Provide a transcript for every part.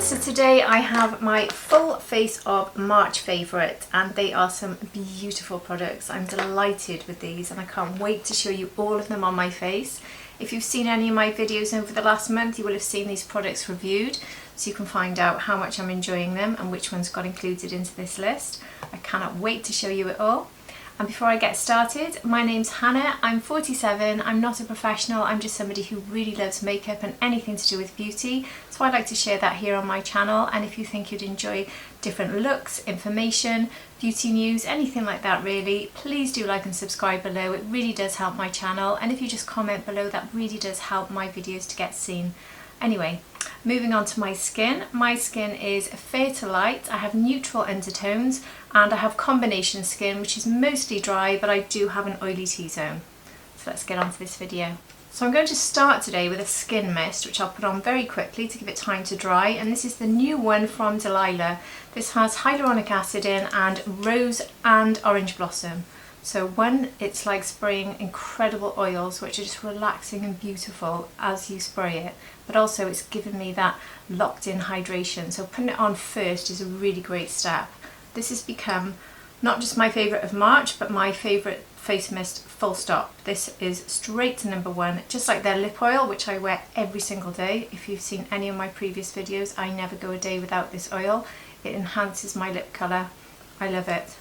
So today I have my full face of March favourite, and they are some beautiful products. I'm delighted with these and I can't wait to show you all of them on my face. If you've seen any of my videos over the last month, you will have seen these products reviewed, so you can find out how much I'm enjoying them and which ones got included into this list. I cannot wait to show you it all. And before I get started, my name's Hannah, I'm 47, I'm not a professional, I'm just somebody who really loves makeup and anything to do with beauty, so I'd like to share that here on my channel. And if you think you'd enjoy different looks, information, beauty news, anything like that really, please do like and subscribe below. It really does help my channel, and if you just comment below, that really does help my videos to get seen. Anyway, moving on to my skin. My skin is fair to light, I have neutral undertones, and I have combination skin, which is mostly dry, but I do have an oily T-zone. So let's get on to this video. So I'm going to start today with a skin mist, which I'll put on very quickly to give it time to dry, and this is the new one from Delilah. This has hyaluronic acid in and rose and orange blossom. So one, it's like spraying incredible oils which are just relaxing and beautiful as you spray it, but also it's given me that locked in hydration. So putting it on first is a really great step. This has become not just my favourite of March, but my favourite face mist full stop. This is straight to number one, just like their lip oil, which I wear every single day. If you've seen any of my previous videos, I never go a day without this oil. It enhances my lip colour. I love it.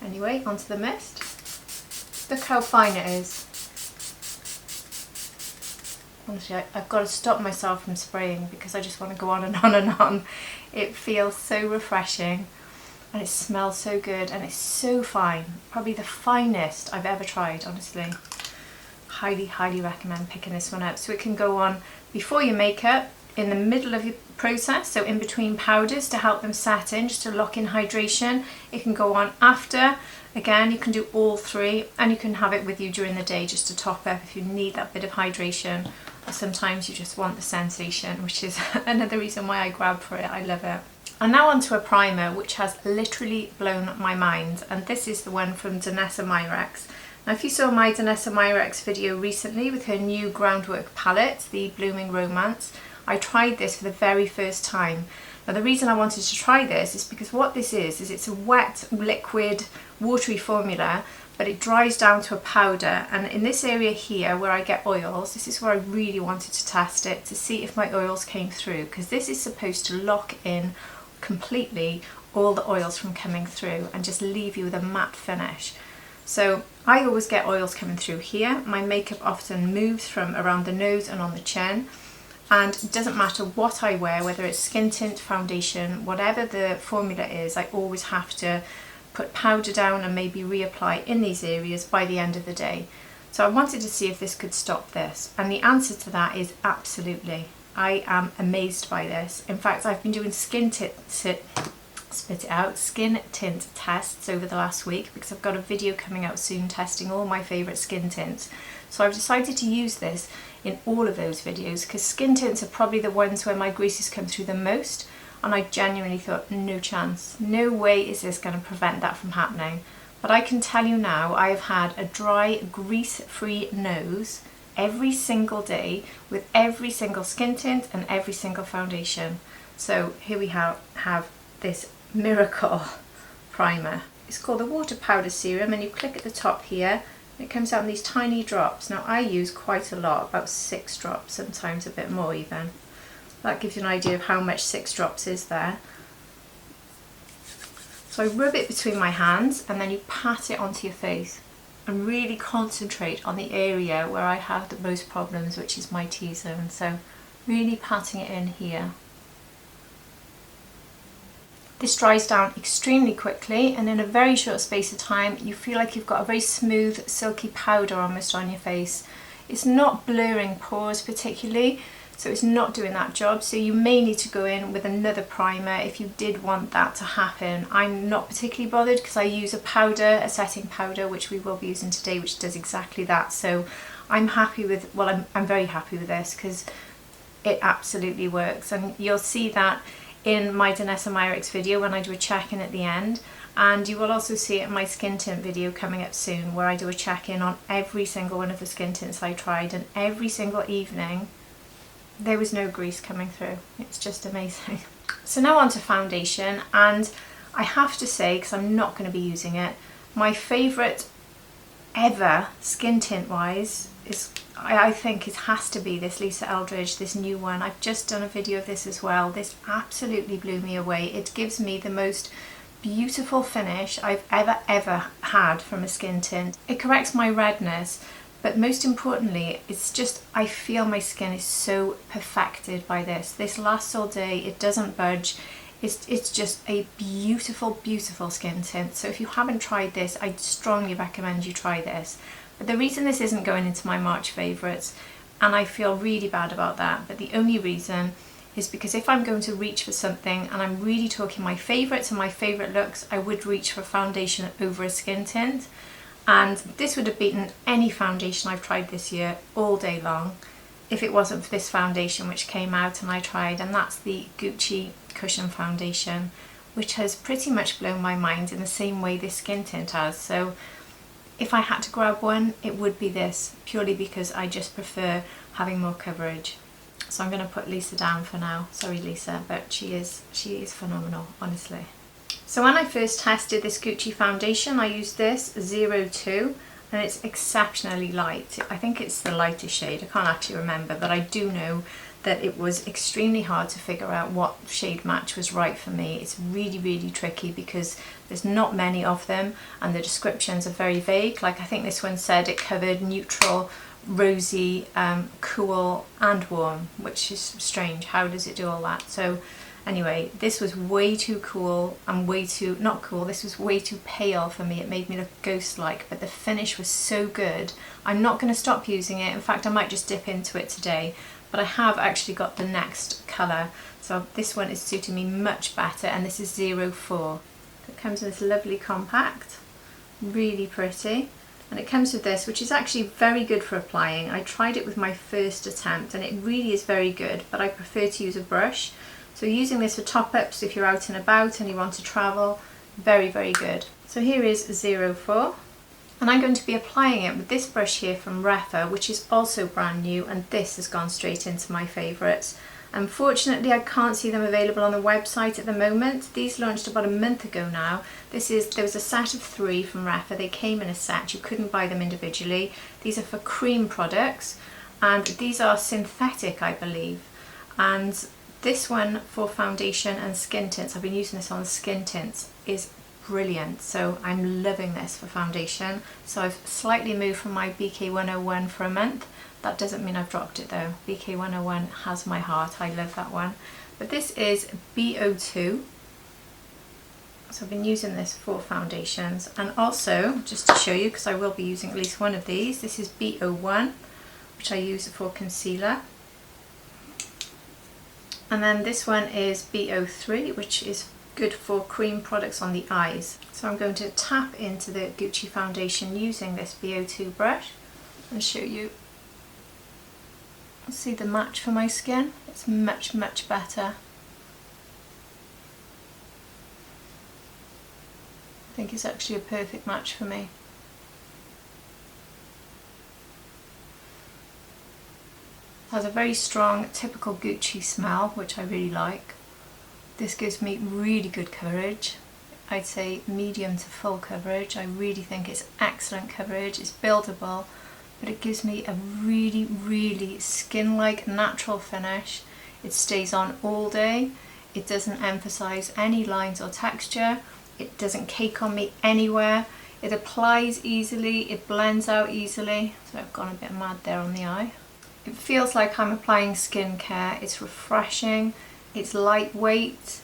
Anyway, onto the mist. Look how fine it is. Honestly, I've got to stop myself from spraying because I just want to go on and on and on. It feels so refreshing and it smells so good and it's so fine. Probably the finest I've ever tried, honestly. Highly, highly recommend picking this one up. So it can go on before your makeup, in the middle of your process, so in between powders to help them set in, just to lock in hydration. It can go on after, again you can do all three, and you can have it with you during the day just to top up if you need that bit of hydration, or sometimes you just want the sensation, which is another reason why I grab for it. I love it. And now onto a primer which has literally blown my mind, and this is the one from Danessa Myricks. Now if you saw my Danessa Myricks video recently with her new Groundwork palette, the Blooming Romance, I tried this for the very first time. Now the reason I wanted to try this is because what this is it's a wet, liquid, watery formula, but it dries down to a powder, and in this area here where I get oils, this is where I really wanted to test it to see if my oils came through, because this is supposed to lock in completely all the oils from coming through and just leave you with a matte finish. So I always get oils coming through here. My makeup often moves from around the nose and on the chin. And it doesn't matter what I wear, whether it's skin tint, foundation, whatever the formula is, I always have to put powder down and maybe reapply in these areas by the end of the day. So I wanted to see if this could stop this, and the answer to that is absolutely. I am amazed by this. In fact, I've been doing skin tint tests over the last week because I've got a video coming out soon testing all my favourite skin tints. So I've decided to use this in all of those videos because skin tints are probably the ones where my greases come through the most, and I genuinely thought no chance, no way is this going to prevent that from happening. But I can tell you now, I've had a dry, grease-free nose every single day with every single skin tint and every single foundation. So here we have this miracle primer. It's called the Water Powder Serum, and you click at the top here. It comes out in these tiny drops. Now I use quite a lot, about 6 drops, sometimes a bit more even. That gives you an idea of how much 6 drops is there. So I rub it between my hands and then you pat it onto your face and really concentrate on the area where I have the most problems, which is my T-zone. So really patting it in here. This dries down extremely quickly, and in a very short space of time you feel like you've got a very smooth, silky powder almost on your face. It's not blurring pores particularly, so it's not doing that job. So you may need to go in with another primer if you did want that to happen. I'm not particularly bothered because I use a powder, a setting powder, which we will be using today, which does exactly that. So I'm happy with, well, I'm very happy with this because it absolutely works, and you'll see that in my Danessa Myricks video when I do a check-in at the end, and you will also see it in my skin tint video coming up soon where I do a check-in on every single one of the skin tints I tried, and every single evening there was no grease coming through. It's just amazing. So now on to foundation, and I have to say, because I'm not going to be using it, my favourite ever skin tint wise is, I think it has to be this Lisa Eldridge, this new one. I've just done a video of this as well. This absolutely blew me away. It gives me the most beautiful finish I've ever had from a skin tint. It corrects my redness, but most importantly, it's just, I feel my skin is so perfected by this. This lasts all day, it doesn't budge. It's just a beautiful, beautiful skin tint. So if you haven't tried this, I'd strongly recommend you try this. But the reason this isn't going into my March favourites, and I feel really bad about that, but the only reason is because if I'm going to reach for something, and I'm really talking my favourites and my favourite looks, I would reach for foundation over a skin tint. And this would have beaten any foundation I've tried this year all day long if it wasn't for this foundation which came out and I tried, and that's the Gucci Cushion Foundation, which has pretty much blown my mind in the same way this skin tint has. So if I had to grab one, it would be this, purely because I just prefer having more coverage. So I'm going to put Lisa down for now. Sorry Lisa, but she is phenomenal, honestly. So when I first tested this Gucci foundation, I used this 02, and it's exceptionally light. I think it's the lightest shade, I can't actually remember, but I do know that it was extremely hard to figure out what shade match was right for me. It's really, really tricky because there's not many of them and the descriptions are very vague. Like I think this one said it covered neutral, rosy, cool and warm, which is strange. How does it do all that? So anyway, this was way too cool and way too, not cool, this was way too pale for me. It made me look ghost-like, but the finish was so good. I'm not going to stop using it. In fact, I might just dip into it today, but I have actually got the next colour. So this one is suiting me much better, and this is 04. It comes in this lovely compact, really pretty. And it comes with this, which is actually very good for applying. I tried it with my first attempt and it really is very good, but I prefer to use a brush. So using this for top-ups if you're out and about and you want to travel, very, very good. So here is 04. And I'm going to be applying it with this brush here from Refa, which is also brand new, and this has gone straight into my favourites. Unfortunately, I can't see them available on the website at the moment. These launched about a month ago now. There was a set of 3 from Refa. They came in a set, you couldn't buy them individually. These are for cream products, and these are synthetic, I believe. And this one for foundation and skin tints, I've been using this on skin tints, is brilliant. So I'm loving this for foundation. So I've slightly moved from my BK 101 for a month. That doesn't mean I've dropped it though. BK 101 has my heart. I love that one. But this is B02. So I've been using this for foundations, and also just to show you, because I will be using at least one of these, this is B01, which I use for concealer. And then this one is B03, which is good for cream products on the eyes. So I'm going to tap into the Gucci foundation using this B02 brush and show you. See the match for my skin? It's much, much better. I think it's actually a perfect match for me. It has a very strong, typical Gucci smell, which I really like. This gives me really good coverage. I'd say medium to full coverage. I really think it's excellent coverage. It's buildable, but it gives me a really, really skin-like natural finish. It stays on all day. It doesn't emphasize any lines or texture. It doesn't cake on me anywhere. It applies easily. It blends out easily. So I've gone a bit mad there on the eye. It feels like I'm applying skincare. It's refreshing. It's lightweight.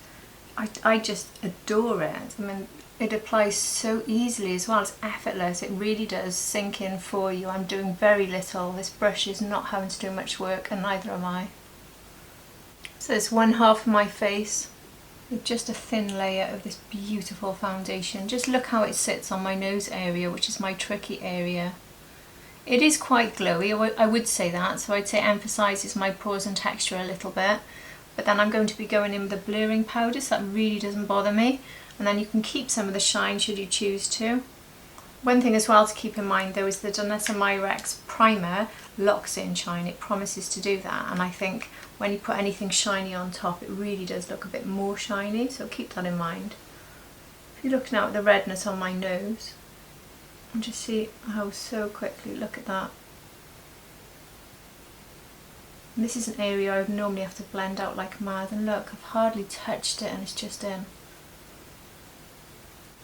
I just adore it. I mean, it applies so easily as well. It's effortless. It really does sink in for you. I'm doing very little. This brush is not having to do much work, and neither am I. So it's one half of my face with just a thin layer of this beautiful foundation. Just look how it sits on my nose area, which is my tricky area. It is quite glowy, I would say that, so I'd say it emphasises my pores and texture a little bit. But then I'm going to be going in with a blurring powder, so that really doesn't bother me. And then you can keep some of the shine should you choose to. One thing as well to keep in mind though is the Danessa Myricks primer locks in shine. It promises to do that, and I think when you put anything shiny on top it really does look a bit more shiny, so keep that in mind. If you look now at the redness on my nose and just see how so quickly, look at that. And this is an area I would normally have to blend out like mad, and look, I've hardly touched it and it's just in.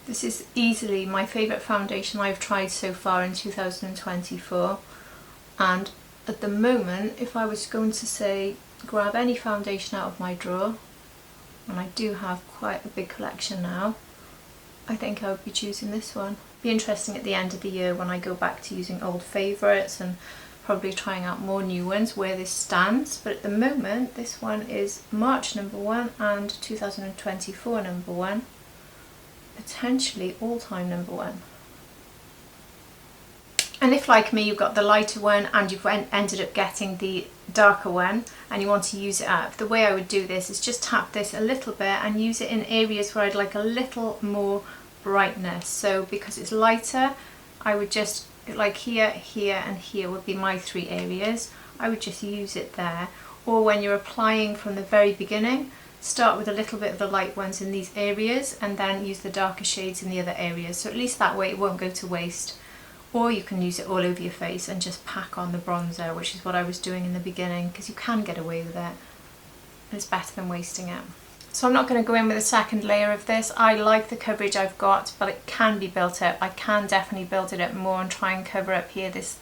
This is easily my favourite foundation I've tried so far in 2024, and at the moment if I was going to say grab any foundation out of my drawer, and I do have quite a big collection now, I think I would be choosing this one. Be interesting at the end of the year when I go back to using old favourites and probably trying out more new ones where this stands, but at the moment this one is March #1 and 2024 #1. Potentially all-time #1. And if like me you've got the lighter one and you've ended up getting the darker one and you want to use it up, the way I would do this is just tap this a little bit and use it in areas where I'd like a little more brightness. So because it's lighter, I would just, like here, here and here would be my 3 areas, I would just use it there. Or when you're applying from the very beginning, start with a little bit of the light ones in these areas and then use the darker shades in the other areas, so at least that way it won't go to waste. Or you can use it all over your face and just pack on the bronzer, which is what I was doing in the beginning, because you can get away with it. It's better than wasting it. So I'm not going to go in with a second layer of this. I like the coverage I've got, but it can be built up. I can definitely build it up more and try and cover up here this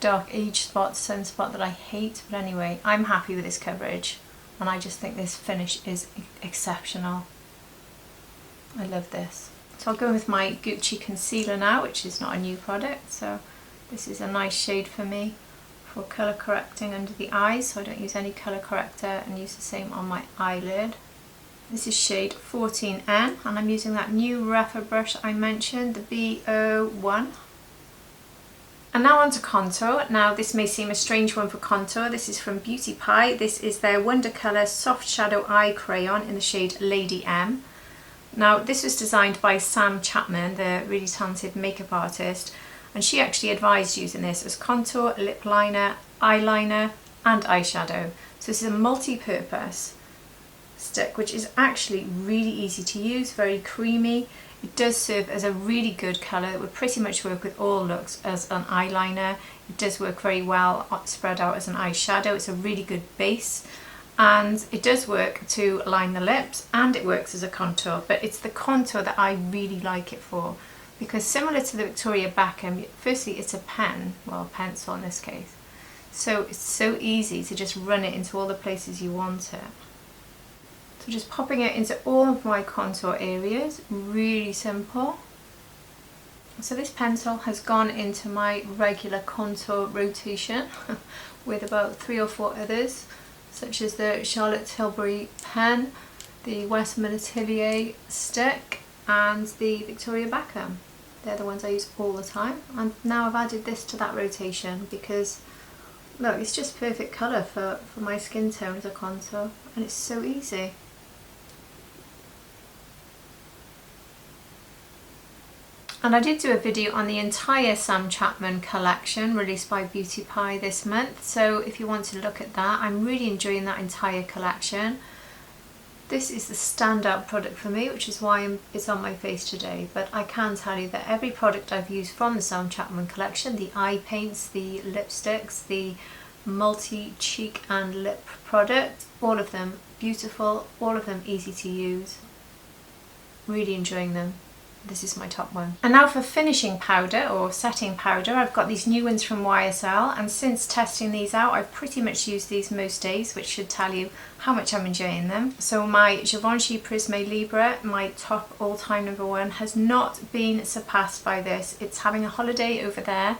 dark age spot, sunspot that I hate. But anyway, I'm happy with this coverage. And I just think this finish is exceptional. I love this. So I'll go with my Gucci concealer now, which is not a new product. So this is a nice shade for me for colour correcting under the eyes. So I don't use any colour corrector and use the same on my eyelid. This is shade 14N and I'm using that new rougher brush I mentioned, the B01. And now on to contour. Now this may seem a strange one for contour. This is from Beauté. This is their Wondercolour Soft Shadow Eye Crayon in the shade Lady M. Now this was designed by Sam Chapman, the really talented makeup artist, and she actually advised using this as contour, lip liner, eyeliner and eyeshadow. So this is a multi-purpose stick which is actually really easy to use, very creamy. It does serve as a really good colour. It would pretty much work with all looks as an eyeliner. It does work very well spread out as an eyeshadow. It's a really good base. And it does work to line the lips and it works as a contour. But it's the contour that I really like it for. Because similar to the Victoria Beckham, firstly it's a pen, well pencil in this case. So it's so easy to just run it into all the places you want it. So just popping it into all of my contour areas, really simple. So this pencil has gone into my regular contour rotation with about 3 or 4 others, such as the Charlotte Tilbury pen, the Western Atelier stick and the Victoria Beckham. They're the ones I use all the time, and now I've added this to that rotation because look, it's just perfect colour for my skin tone as a contour, and it's so easy. And I did do a video on the entire Sam Chapman collection released by Beauté this month, so if you want to look at that, I'm really enjoying that entire collection. This is the standout product for me, which is why it's on my face today, but I can tell you that every product I've used from the Sam Chapman collection, the eye paints, the lipsticks, the multi-cheek and lip product, all of them beautiful, all of them easy to use. Really enjoying them. This is my top one. And now for finishing powder or setting powder, I've got these new ones from YSL, and since testing these out I've pretty much used these most days, which should tell you how much I'm enjoying them. So my Givenchy Prisme Libre, my top all-time #1, has not been surpassed by this. It's having a holiday over there,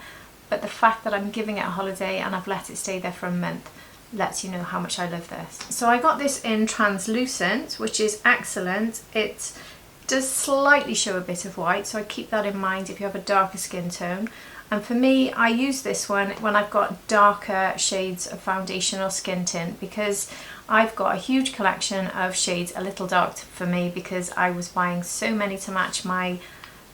but the fact that I'm giving it a holiday and I've let it stay there for a month lets you know how much I love this. So I got this in translucent, which is excellent. It does slightly show a bit of white, so I keep that in mind if you have a darker skin tone. And for me, I use this one when I've got darker shades of foundation or skin tint, because I've got a huge collection of shades a little dark for me because I was buying so many to match my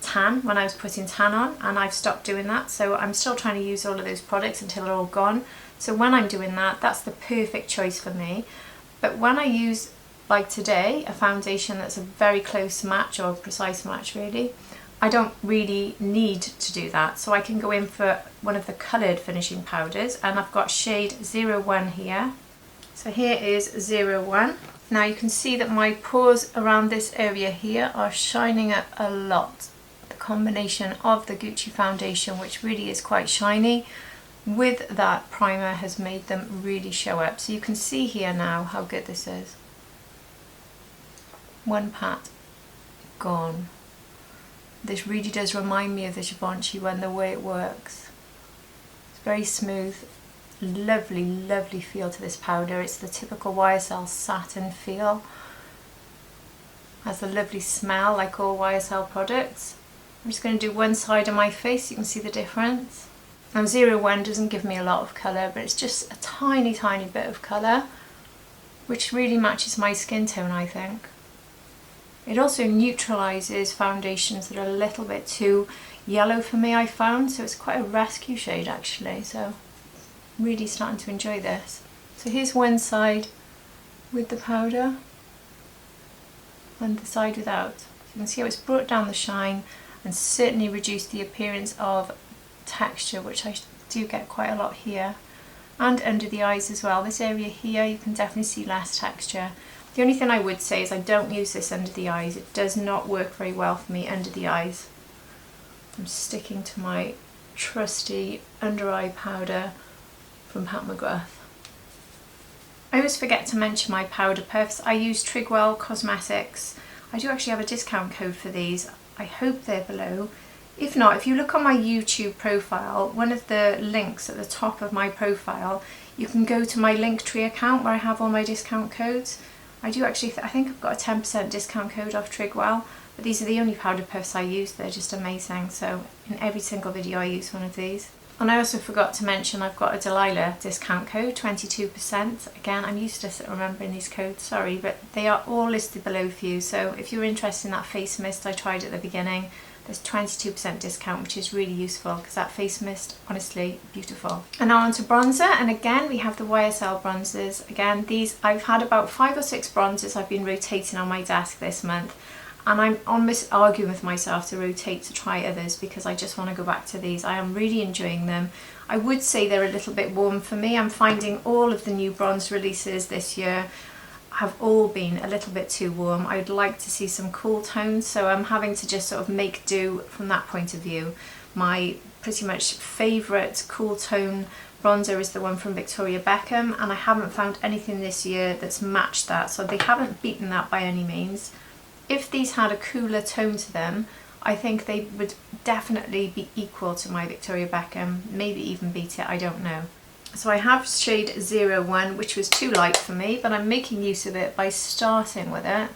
tan when I was putting tan on, and I've stopped doing that, so I'm still trying to use all of those products until they're all gone. So when I'm doing that, that's the perfect choice for me. But when I use, like today, a foundation that's a very close match, or a precise match really, I don't really need to do that. So I can go in for one of the coloured finishing powders, and I've got shade 01 here. So here is 01. Now you can see that my pores around this area here are shining up a lot. The combination of the Gucci foundation, which really is quite shiny, with that primer has made them really show up. So you can see here now how good this is. One pat, gone. This really does remind me of the Givenchy one, the way it works. It's very smooth, lovely, lovely feel to this powder. It's the typical YSL satin feel. Has a lovely smell like all YSL products. I'm just going to do one side of my face so you can see the difference. Now 01 doesn't give me a lot of colour, but it's just a tiny, tiny bit of colour, which really matches my skin tone, I think. It also neutralises foundations that are a little bit too yellow for me, I found, so it's quite a rescue shade actually, so really starting to enjoy this. So here's one side with the powder and the side without. So you can see how it's brought down the shine and certainly reduced the appearance of texture, which I do get quite a lot here, and under the eyes as well. This area here you can definitely see less texture. The only thing I would say is I don't use this under the eyes. It does not work very well for me under the eyes. I'm sticking to my trusty under eye powder from Pat McGrath. I always forget to mention my powder puffs. I use Trigwell Cosmetics. I do actually have a discount code for these. I hope they're below. If not, if you look on my YouTube profile, one of the links at the top of my profile, you can go to my Linktree account where I have all my discount codes. I do actually, I think I've got a 10% discount code off Trigwell, but these are the only powder puffs I use. They're just amazing. So in every single video I use one of these. And I also forgot to mention I've got a Delilah discount code, 22%. Again, I'm useless at remembering these codes, sorry, but they are all listed below for you. So if you're interested in that face mist I tried at the beginning, there's 22% discount, which is really useful because that face mist, honestly, beautiful. And now onto bronzer, and again we have the YSL bronzers. Again, these, I've had about 5 or 6 bronzers I've been rotating on my desk this month, and I'm almost arguing with myself to rotate to try others because I just want to go back to these. I am really enjoying them. I would say they're a little bit warm for me. I'm finding all of the new bronze releases this year have all been a little bit too warm. I'd like to see some cool tones, so I'm having to just sort of make do from that point of view. My pretty much favourite cool tone bronzer is the one from Victoria Beckham, and I haven't found anything this year that's matched that, so they haven't beaten that by any means. If these had a cooler tone to them, I think they would definitely be equal to my Victoria Beckham, maybe even beat it, I don't know. So I have shade 01, which was too light for me, but I'm making use of it by starting with it.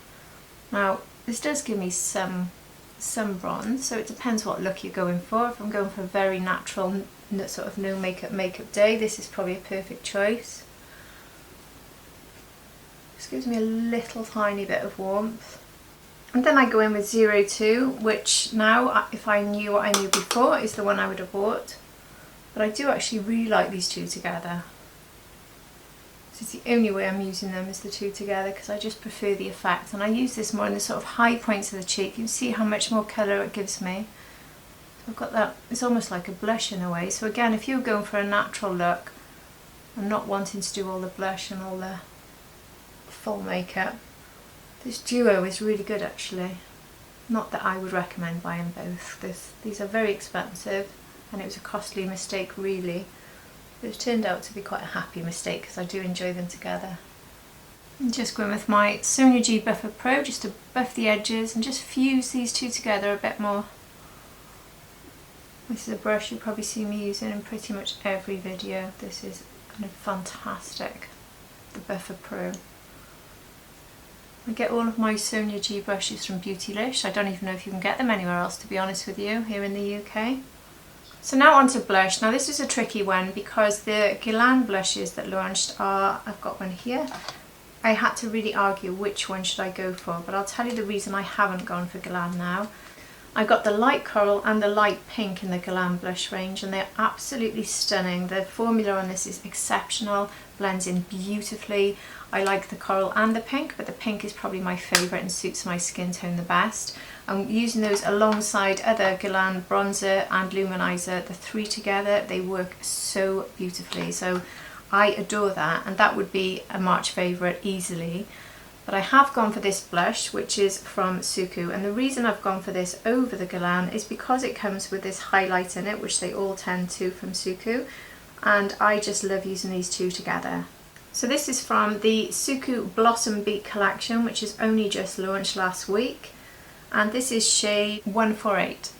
Now, this does give me some bronze, so it depends what look you're going for. If I'm going for a very natural, sort of no makeup day, this is probably a perfect choice. This gives me a little tiny bit of warmth. And then I go in with 02, which now, if I knew what I knew before, is the one I would have bought. But I do actually really like these two together. So it's the only way I'm using them is the two together, because I just prefer the effect. And I use this more in the sort of high points of the cheek. You can see how much more colour it gives me. So I've got that, it's almost like a blush in a way. So again, if you're going for a natural look and not wanting to do all the blush and all the full makeup, this duo is really good actually. Not that I would recommend buying both. These are very expensive, and it was a costly mistake really, but it turned out to be quite a happy mistake because I do enjoy them together. I'm just going with my Sonia G Buffer Pro just to buff the edges and just fuse these two together a bit more. This is a brush you probably see me using in pretty much every video. This is kind of fantastic, the Buffer Pro. I get all of my Sonia G brushes from Beautylish. I don't even know if you can get them anywhere else, to be honest with you, here in the UK. So now onto blush. Now this is a tricky one because the Guerlain blushes that launched are, I've got one here. I had to really argue which one should I go for, but I'll tell you the reason I haven't gone for Guerlain now. I got the light coral and the light pink in the Glam blush range, and they're absolutely stunning. The formula on this is exceptional, blends in beautifully. I like the coral and the pink, but the pink is probably my favourite and suits my skin tone the best. I'm using those alongside other Glam bronzer and luminizer. The three together, they work so beautifully. So I adore that, and that would be a March favourite easily. But I have gone for this blush, which is from Suqqu, and the reason I've gone for this over the Glam is because it comes with this highlight in it, which they all tend to from Suqqu, and I just love using these two together. So this is from the Suqqu Blossom Beat collection, which is only just launched last week, and this is shade 148.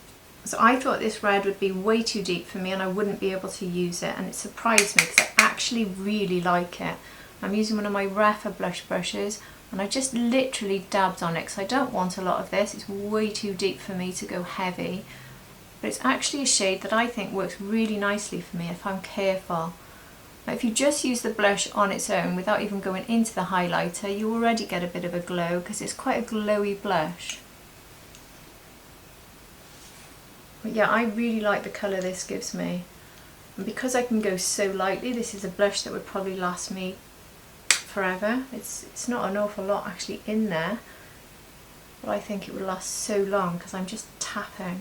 So I thought this red would be way too deep for me and I wouldn't be able to use it, and it surprised me because I actually really like it. I'm using one of my Refa blush brushes, and I just literally dabbed on it because I don't want a lot of this. It's way too deep for me to go heavy. But it's actually a shade that I think works really nicely for me if I'm careful. Now, if you just use the blush on its own without even going into the highlighter, you already get a bit of a glow because it's quite a glowy blush. But yeah, I really like the colour this gives me. And because I can go so lightly, this is a blush that would probably last me forever. It's not an awful lot actually in there, but I think it would last so long because I'm just tapping.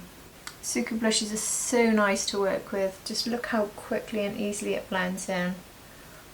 Suqqu blushes are so nice to work with. Just look how quickly and easily it blends in,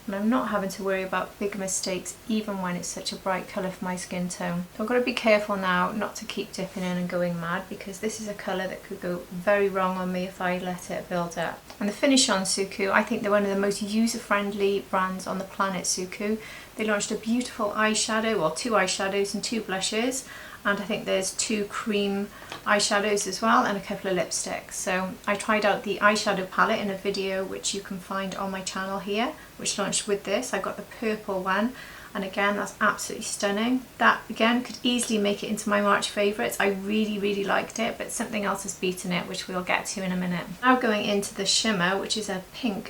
and I'm not having to worry about big mistakes even when it's such a bright colour for my skin tone. So I've got to be careful now not to keep dipping in and going mad, because this is a colour that could go very wrong on me if I let it build up. And the finish on Suqqu, I think they're one of the most user-friendly brands on the planet, Suqqu. They launched a beautiful eyeshadow, or two eyeshadows and two blushes, and I think there's two cream eyeshadows as well and a couple of lipsticks. So I tried out the eyeshadow palette in a video which you can find on my channel here, which launched with this. I got the purple one, and again that's absolutely stunning. That again could easily make it into my March favourites. I really liked it, but something else has beaten it, which we'll get to in a minute. Now going into the shimmer, which is a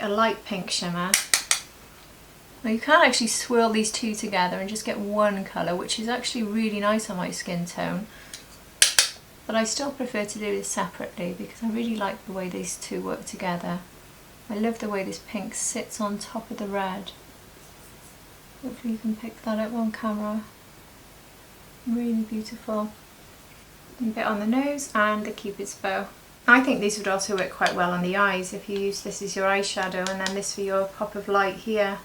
light pink shimmer. Now you can actually swirl these two together and just get one colour, which is actually really nice on my skin tone. But I still prefer to do this separately because I really like the way these two work together. I love the way this pink sits on top of the red. Hopefully you can pick that up on camera. Really beautiful. A bit on the nose and the Cupid's bow. I think these would also work quite well on the eyes if you use this as your eyeshadow and then this for your pop of light here.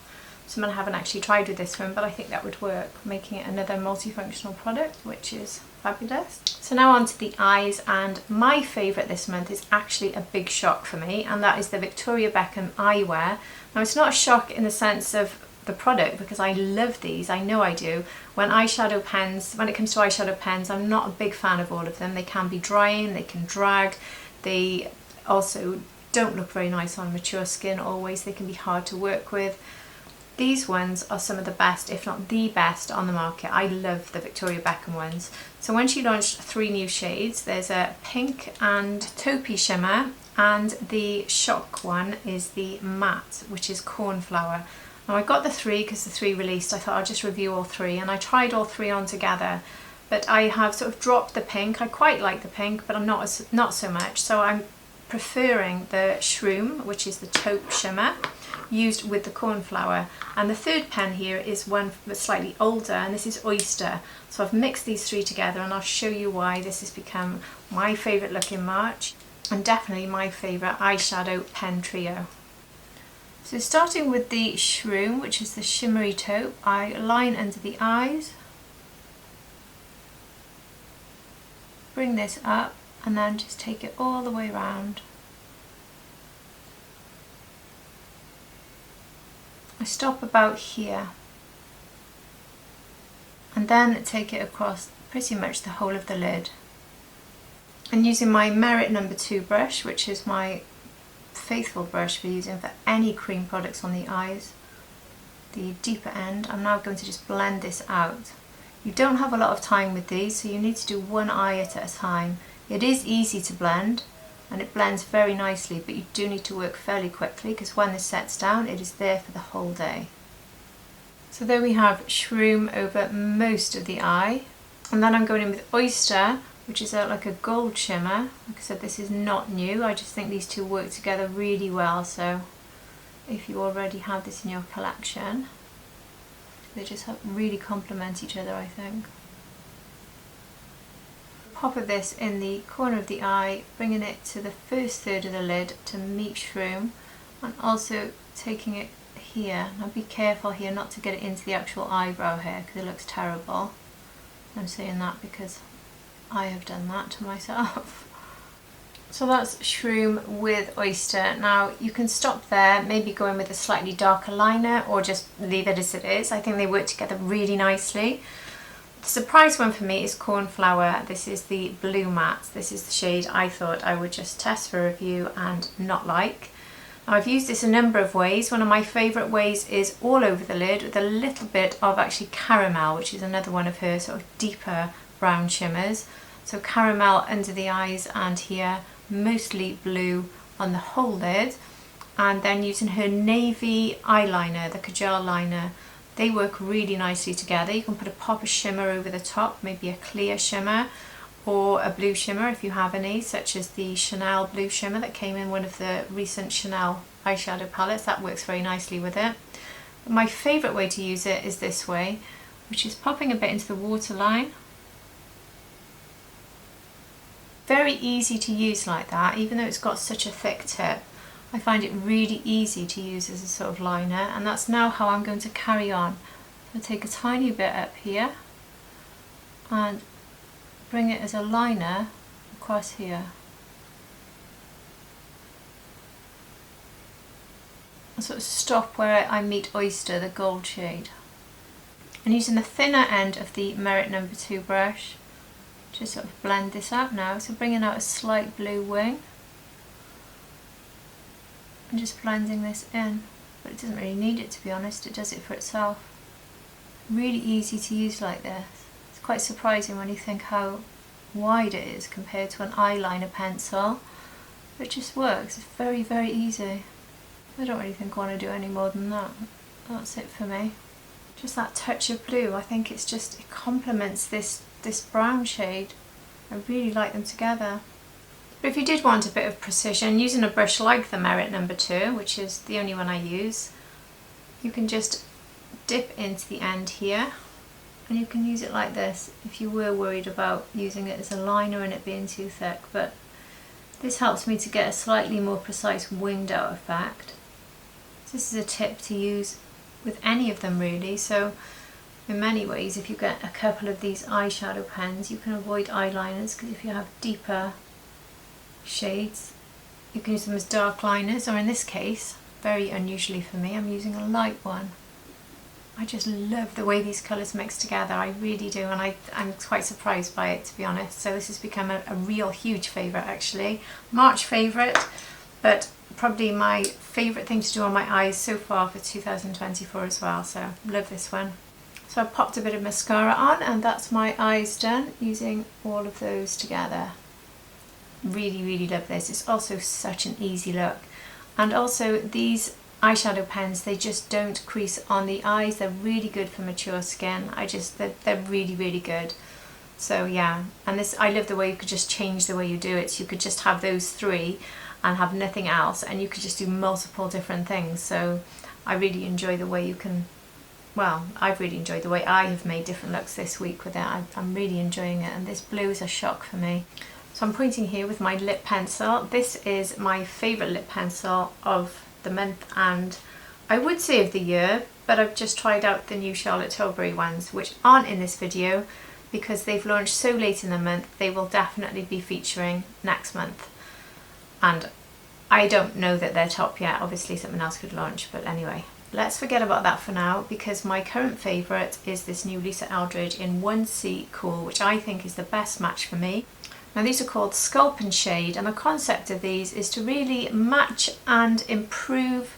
Someone I haven't actually tried with this one, but I think that would work, making it another multifunctional product, which is fabulous. So now on to the eyes, and my favourite this month is actually a big shock for me, and that is the Victoria Beckham Eyewear. Now it's not a shock in the sense of the product, because I love these, I know I do. When it comes to eyeshadow pens, I'm not a big fan of all of them. They can be drying, they can drag, they also don't look very nice on mature skin always, they can be hard to work with. These ones are some of the best, if not the best, on the market. I love the Victoria Beckham ones. So when she launched 3 new shades, there's a pink and taupey shimmer, and the shock one is the matte, which is Cornflower. Now I got the 3 because the 3 released. I thought I'll just review all 3, and I tried all 3 on together. But I have sort of dropped the pink. I quite like the pink, but I'm not so much. So I'm preferring the Shroom, which is the taupe shimmer, used with the Cornflower. And the third pen here is one that's slightly older, and this is Oyster. So I've mixed these 3 together, and I'll show you why this has become my favourite look in March, and definitely my favourite eyeshadow pen trio. So starting with the Shroom, which is the shimmery taupe, I line under the eyes, bring this up, and then just take it all the way around. I stop about here, and then take it across pretty much the whole of the lid. And using my Merit No. 2 brush, which is my faithful brush for using for any cream products on the eyes, the deeper end, I'm now going to just blend this out. You don't have a lot of time with these, so you need to do one eye at a time. It is easy to blend, and it blends very nicely, but you do need to work fairly quickly because when this sets down, it is there for the whole day. So there we have Shroom over most of the eye, and then I'm going in with Oyster, which is like a gold shimmer. Like I said, this is not new. I just think these two work together really well. So if you already have this in your collection, they just really complement each other, I think. Pop of this in the corner of the eye, bringing it to the first third of the lid to meet Shroom, and also taking it here. Now be careful here not to get it into the actual eyebrow hair because it looks terrible. I'm saying that because I have done that to myself. So that's Shroom with Oyster. Now you can stop there, maybe go in with a slightly darker liner or just leave it as it is. I think they work together really nicely. The surprise one for me is Cornflower. This is the blue matte. This is the shade I thought I would just test for review and not like. Now I've used this a number of ways. One of my favourite ways is all over the lid with a little bit of actually caramel, which is another one of her sort of deeper brown shimmers. So caramel under the eyes and here, mostly blue on the whole lid, and then using her navy eyeliner, the Kajal liner. They work really nicely together. You can put a pop of shimmer over the top, maybe a clear shimmer or a blue shimmer if you have any, such as the Chanel blue shimmer that came in one of the recent Chanel eyeshadow palettes. That works very nicely with it. But my favourite way to use it is this way, which is popping a bit into the waterline. Very easy to use like that, even though it's got such a thick tip. I find it really easy to use as a sort of liner, and that's now how I'm going to carry on. I'll take a tiny bit up here and bring it as a liner across here. I'll sort of stop where I meet Oyster, the gold shade. And using the thinner end of the Merit No. 2 brush, just sort of blend this out now, so bringing out a slight blue wing and just blending this in, but it doesn't really need it, to be honest. It does it for itself. Really easy to use like this. It's quite surprising when you think how wide it is compared to an eyeliner pencil. It just works. It's very, very easy. I don't really think I want to do any more than that. That's it for me. Just that touch of blue, I think it's just, it complements this brown shade. I really like them together. But if you did want a bit of precision, using a brush like the Merit No. 2, which is the only one I use, you can just dip into the end here, and you can use it like this if you were worried about using it as a liner and it being too thick. But this helps me to get a slightly more precise winged out effect. This is a tip to use with any of them really. So in many ways, if you get a couple of these eyeshadow pens, you can avoid eyeliners, because if you have deeper shades, you can use them as dark liners, or in this case, very unusually for me, I'm using a light one. I just love the way these colours mix together, I really do, and I'm quite surprised by it, to be honest. So this has become a real huge favourite actually. March favourite, but probably my favourite thing to do on my eyes so far for 2024 as well, so love this one. So I popped a bit of mascara on, and that's my eyes done using all of those together. Really, really love this. It's also such an easy look. And also these eyeshadow pens, they just don't crease on the eyes. They're really good for mature skin. They're really, really good. So yeah, and this, I love the way you could just change the way you do it. So you could just have those three and have nothing else, and you could just do multiple different things. So I really enjoy the way you can, well, I've really enjoyed the way I have made different looks this week with it. I'm really enjoying it, and this blue is a shock for me. So I'm pointing here with my lip pencil. This is my favourite lip pencil of the month, and I would say of the year, but I've just tried out the new Charlotte Tilbury ones, which aren't in this video because they've launched so late in the month. They will definitely be featuring next month, and I don't know that they're top yet. Obviously something else could launch, but anyway, let's forget about that for now, because my current favourite is this new Lisa Eldridge in 1C Cool, which I think is the best match for me. Now these are called Sculpt and Shade, and the concept of these is to really match and improve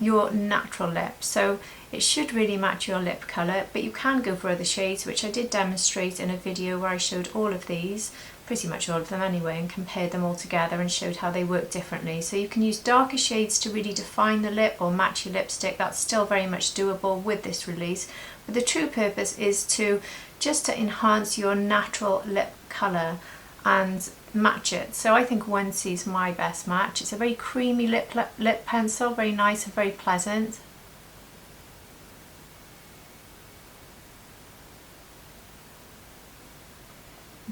your natural lip. So it should really match your lip colour, but you can go for other shades, which I did demonstrate in a video where I showed all of these, pretty much all of them anyway, and compared them all together and showed how they work differently. So you can use darker shades to really define the lip or match your lipstick. That's still very much doable with this release, but the true purpose is to just to enhance your natural lip colour. and match it. So I think 1C is my best match. It's a very creamy lip pencil, very nice and very pleasant.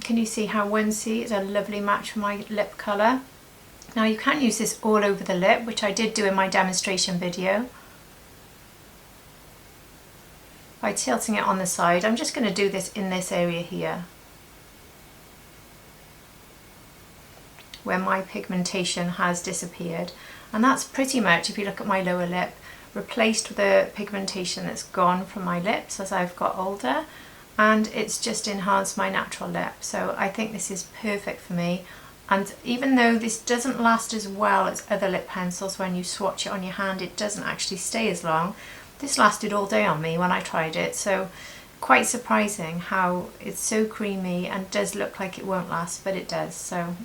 Can you see how 1C is a lovely match for my lip colour? Now you can use this all over the lip, which I did do in my demonstration video. By tilting it on the side, I'm just going to do this in this area here, where my pigmentation has disappeared. And that's pretty much, if you look at my lower lip, replaced the pigmentation that's gone from my lips as I've got older, and it's just enhanced my natural lip. So I think this is perfect for me. And even though this doesn't last as well as other lip pencils, when you swatch it on your hand it doesn't actually stay as long. This lasted all day on me when I tried it, so quite surprising how it's so creamy and does look like it won't last, but it does. So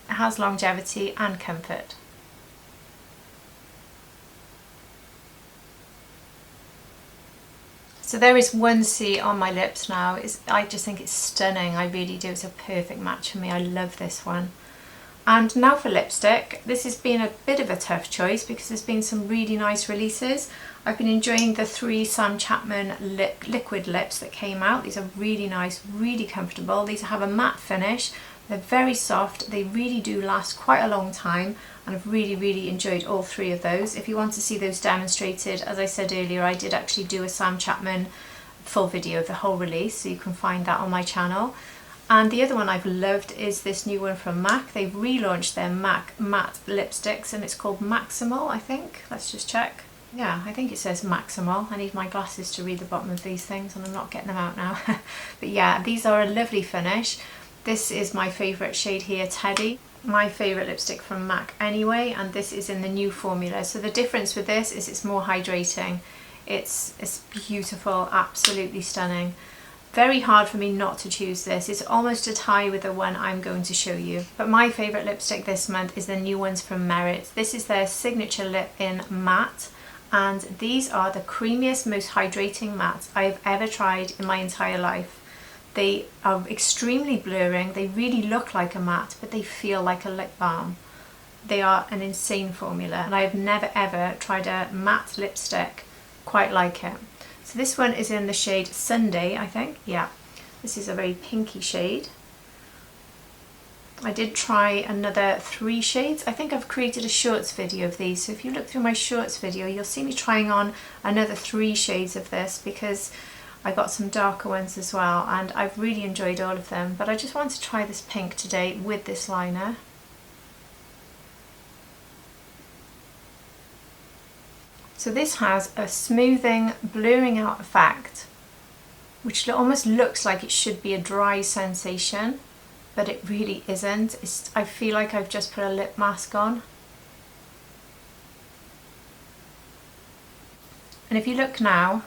it has longevity and comfort. So there is 1C on my lips now. I just think it's stunning. I really do. It's a perfect match for me. I love this one. And now for lipstick. This has been a bit of a tough choice because there's been some really nice releases. I've been enjoying the 3 Sam Chapman liquid lips that came out. These are really nice, really comfortable. These have a matte finish. They're very soft. They really do last quite a long time, and I've really enjoyed all 3 of those. If you want to see those demonstrated, as I said earlier, I did actually do a Sam Chapman full video of the whole release, so you can find that on my channel. And the other one I've loved is this new one from MAC. They've relaunched their MAC matte lipsticks and it's called Maximal, I think. Let's just check. Yeah, I think it says Maximal. I need my glasses to read the bottom of these things and I'm not getting them out now. But yeah, these are a lovely finish. This is my favourite shade here, Teddy. My favourite lipstick from MAC anyway, and this is in the new formula. So the difference with this is it's more hydrating. It's beautiful, absolutely stunning. Very hard for me not to choose this. It's almost a tie with the one I'm going to show you. But my favourite lipstick this month is the new ones from Merit. This is their signature lip in matte, and these are the creamiest, most hydrating mattes I've ever tried in my entire life. They are extremely blurring. They really look like a matte, but they feel like a lip balm. They are an insane formula, and I've never ever tried a matte lipstick quite like it. So this one is in the shade Sunday, I think. Yeah, this is a very pinky shade. I did try another 3 shades. I think I've created a shorts video of these. So if you look through my shorts video, you'll see me trying on another 3 shades of this because I got some darker ones as well, and I've really enjoyed all of them. But I just want to try this pink today with this liner. So this has a smoothing, blurring out effect, which almost looks like it should be a dry sensation, but it really isn't. I feel like I've just put a lip mask on. And if you look now,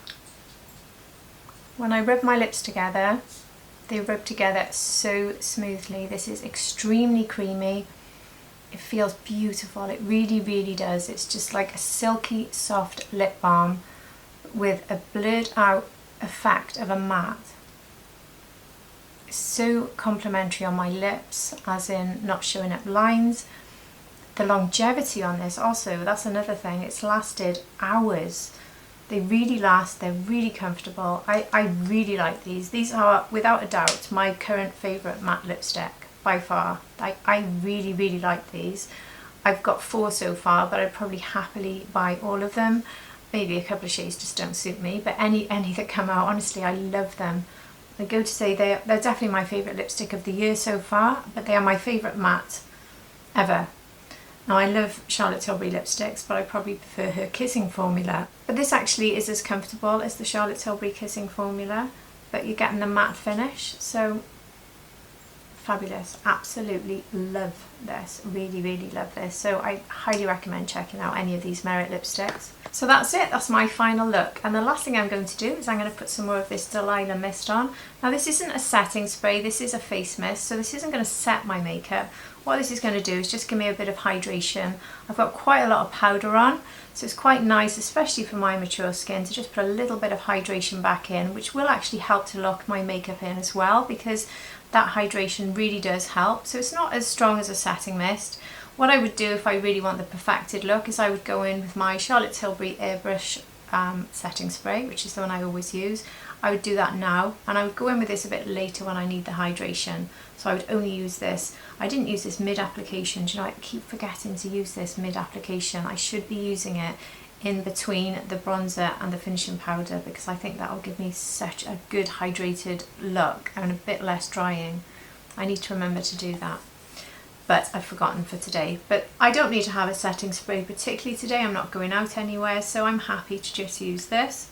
when I rub my lips together, they rub together so smoothly. This is extremely creamy. It feels beautiful. It really does. It's just like a silky, soft lip balm with a blurred out effect of a matte. It's so complimentary on my lips, as in not showing up lines. The longevity on this also, that's another thing. It's lasted hours. They really last. They're really comfortable. I really like these. These are, without a doubt, my current favourite matte lipstick. By far. I really like these. I've got 4 so far, but I'd probably happily buy all of them. Maybe a couple of shades just don't suit me, but any that come out, honestly, I love them. I go to say they're definitely my favourite lipstick of the year so far, but they are my favourite matte ever. Now I love Charlotte Tilbury lipsticks, but I probably prefer her Kissing formula. But this actually is as comfortable as the Charlotte Tilbury Kissing formula, but you're getting the matte finish, so fabulous. Absolutely love this. Really love this. So I highly recommend checking out any of these Merit lipsticks. So that's it. That's my final look. And the last thing I'm going to do is I'm going to put some more of this Delilah mist on. Now this isn't a setting spray. This is a face mist. So this isn't going to set my makeup. what this is going to do is just give me a bit of hydration. I've got quite a lot of powder on, so it's quite nice, especially for my mature skin, to just put a little bit of hydration back in, which will actually help to lock my makeup in as well, because that hydration really does help. So it's not as strong as a setting mist. What I would do if I really want the perfected look is I would go in with my Charlotte Tilbury Airbrush setting spray, which is the one I always use. I would do that now, and I would go in with this a bit later when I need the hydration. So I would only use this. I didn't use this mid-application. Do you know, I keep forgetting to use this mid-application. I should be using it in between the bronzer and the finishing powder, because I think that will give me such a good hydrated look and a bit less drying. I need to remember to do that, but I've forgotten for today. But I don't need to have a setting spray particularly today. I'm not going out anywhere, so I'm happy to just use this.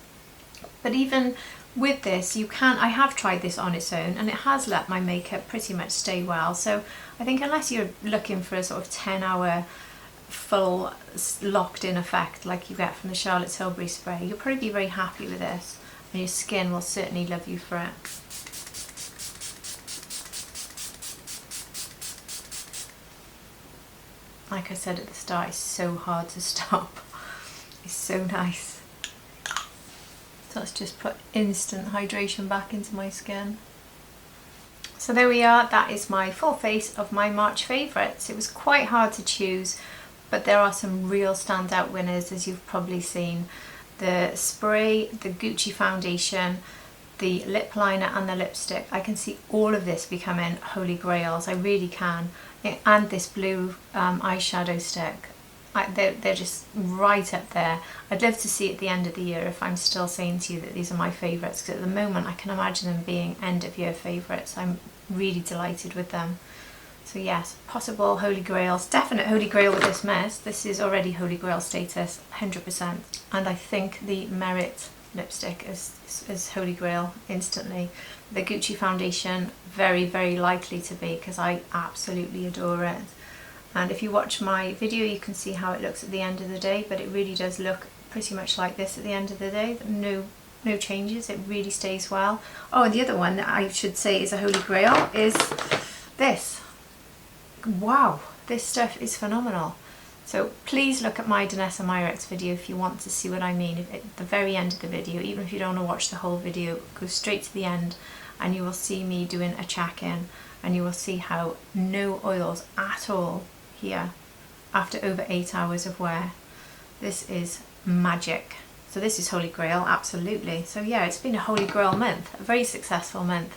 But even with this, you can, I have tried this on its own and it has let my makeup pretty much stay well. So I think unless you're looking for a sort of 10-hour full locked in effect like you get from the Charlotte Tilbury spray, you'll probably be very happy with this, and your skin will certainly love you for it. Like I said at the start, it's so hard to stop. It's so nice. So let's just put instant hydration back into my skin. So there we are, that is my full face of my March favourites. It was quite hard to choose, but there are some real standout winners, as you've probably seen. The spray, the Gucci foundation, the lip liner and the lipstick. I can see all of this becoming holy grails, I really can. And this blue eyeshadow stick. They're just right up there. I'd love to see at the end of the year if I'm still saying to you that these are my favourites, because at the moment I can imagine them being end of year favourites. I'm really delighted with them. So yes, possible holy grails, definite holy grail with this mess. This is already holy grail status, 100%. And I think the Merit lipstick is holy grail instantly. The Gucci foundation, very, very likely to be, because I absolutely adore it. And if you watch my video, you can see how it looks at the end of the day, but it really does look pretty much like this at the end of the day. No changes, it really stays well. Oh, and the other one that I should say is a holy grail is this. Wow, this stuff is phenomenal. So please look at my Danessa Myricks video if you want to see what I mean. At the very end of the video, even if you don't want to watch the whole video, go straight to the end and you will see me doing a check-in, and you will see how no oils at all here after over 8 hours of wear. This is magic. So this is holy grail, absolutely. So yeah, it's been a holy grail month, a very successful month.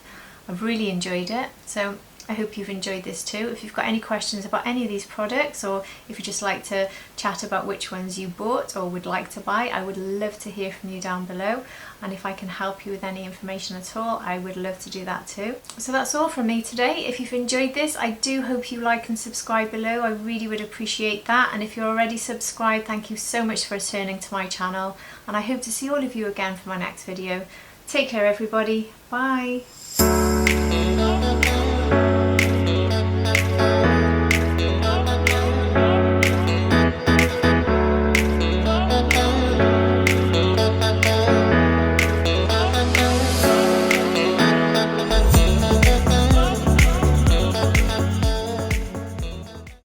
I've really enjoyed it. So I hope you've enjoyed this too. If you've got any questions about any of these products, or if you just like to chat about which ones you bought or would like to buy, I would love to hear from you down below. And if I can help you with any information at all, I would love to do that too. So that's all from me today. If you've enjoyed this, I do hope you like and subscribe below. I really would appreciate that. And if you're already subscribed, thank you so much for returning to my channel. And I hope to see all of you again for my next video. Take care everybody. Bye.